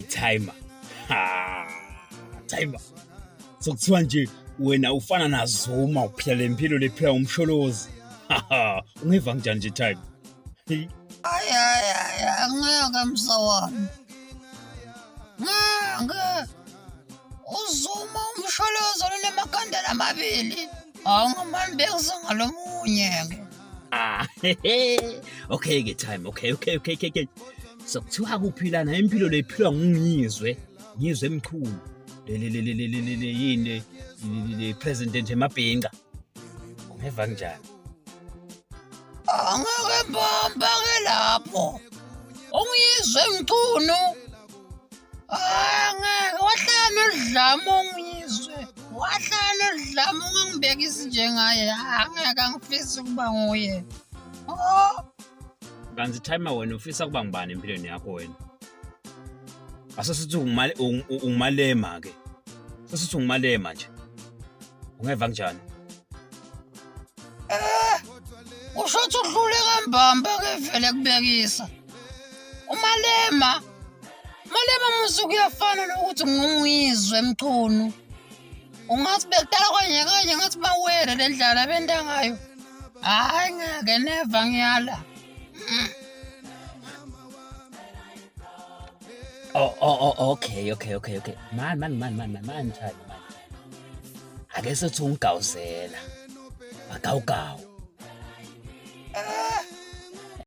Timer. Timer. Sokuthiwa nje wena ufana naZuma uphila lempilo lephila umsholozi. Ungeva kanjani nje Timer? Angeke msawami. Ngeke. Uzuma umsholozi onemakhandela amabili. Awungamani bekuzanga lomunye-ke. Okay ke Timer. Okay. Sokuthiwa kuphilana impilo lephilwa ngiyizwe emkhulu. Yini le president eMabhinga. Ungeva kanjani? Angeke mbamba-ke lapho. Ungiyizwe mchunu. Angeke wahlala nodlamo ungiyizwe. Wahlala nodlamo ungangibekisi njengaye. Angeke angifisi ukuba nguye. Kanti Timer wena ufisa kuba ngibani empilweni yakho wena? Asesithi ungimalema ke. Sesithi ungimalema nje. Ungeva kanjani? Usho ukuthi udlule kambamba ke vele kubekisa. Umalema musu kuyafana nokuthi ngumuyizwe emchunu. Ungathi bekudala kanye ngathi bawele lendlala benda ngayo. Hayi ngeke neva ngiyala. Okay. Man. Ake sethi ungigawuzela. Agawugawu.